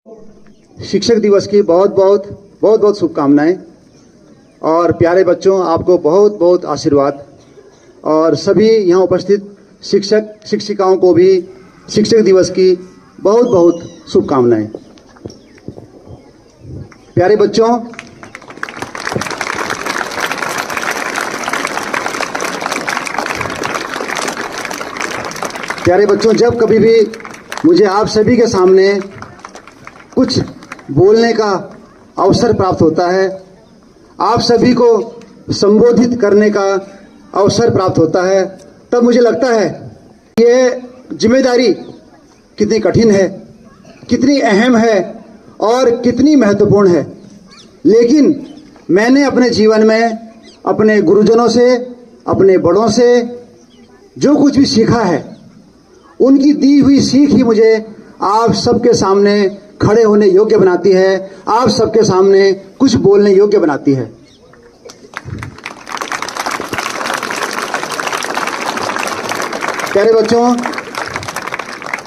शिक्षक दिवस की बहुत बहुत शुभकामनाएं। और प्यारे बच्चों, आपको बहुत बहुत आशीर्वाद। और सभी यहाँ उपस्थित शिक्षक शिक्षिकाओं को भी शिक्षक दिवस की बहुत बहुत शुभकामनाएं। प्यारे बच्चों, जब कभी भी मुझे आप सभी के सामने कुछ बोलने का अवसर प्राप्त होता है, आप सभी को संबोधित करने का अवसर प्राप्त होता है, तब मुझे लगता है ये जिम्मेदारी कितनी कठिन है, कितनी अहम है और कितनी महत्वपूर्ण है। लेकिन मैंने अपने जीवन में अपने गुरुजनों से, अपने बड़ों से जो कुछ भी सीखा है, उनकी दी हुई सीख ही मुझे आप सबके सामने खड़े होने योग्य बनाती है, आप सबके सामने कुछ बोलने योग्य बनाती है। प्यारे बच्चों,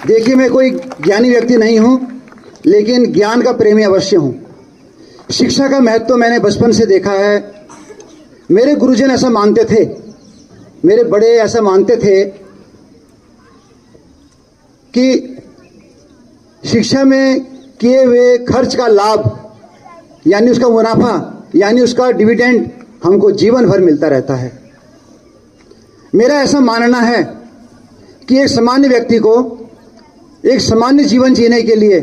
देखिए, मैं कोई ज्ञानी व्यक्ति नहीं हूं, लेकिन ज्ञान का प्रेमी अवश्य हूं। शिक्षा का महत्व मैंने बचपन से देखा है। मेरे गुरुजन ऐसा मानते थे, मेरे बड़े ऐसा मानते थे कि शिक्षा में किए हुए खर्च का लाभ, यानी उसका मुनाफा, यानी उसका डिविडेंड हमको जीवन भर मिलता रहता है। मेरा ऐसा मानना है कि एक सामान्य व्यक्ति को एक सामान्य जीवन जीने के लिए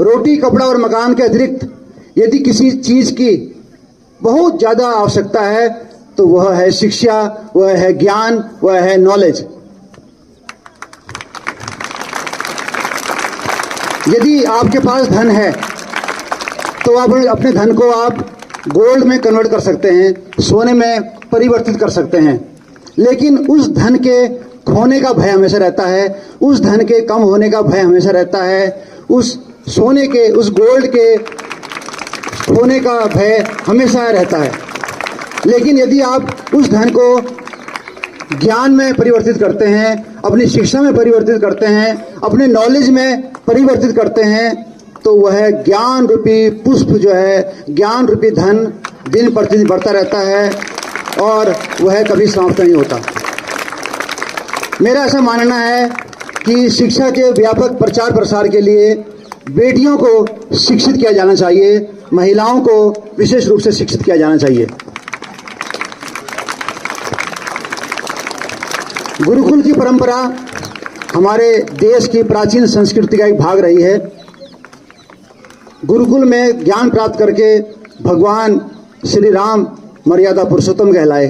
रोटी, कपड़ा और मकान के अतिरिक्त यदि किसी चीज की बहुत ज्यादा आवश्यकता है तो वह है शिक्षा, वह है ज्ञान, वह है नॉलेज। यदि आपके पास धन है तो आप अपने धन को आप गोल्ड में कन्वर्ट कर सकते हैं, सोने में परिवर्तित कर सकते हैं, लेकिन उस धन के खोने का भय हमेशा रहता है, उस धन के कम होने का भय हमेशा रहता है, उस सोने के, उस गोल्ड के खोने का भय हमेशा रहता है। लेकिन यदि आप उस धन को ज्ञान में परिवर्तित करते हैं, अपनी शिक्षा में परिवर्तित करते हैं, अपने नॉलेज में परिवर्तित करते हैं, तो वह ज्ञान रूपी पुष्प जो है, ज्ञान रूपी धन दिन प्रतिदिन बढ़ता रहता है और वह कभी समाप्त नहीं होता। मेरा ऐसा मानना है कि शिक्षा के व्यापक प्रचार प्रसार के लिए बेटियों को शिक्षित किया जाना चाहिए, महिलाओं को विशेष रूप से शिक्षित किया जाना चाहिए। गुरुकुल की परंपरा हमारे देश की प्राचीन संस्कृति का एक भाग रही है। गुरुकुल में ज्ञान प्राप्त करके भगवान श्री राम मर्यादा पुरुषोत्तम कहलाए।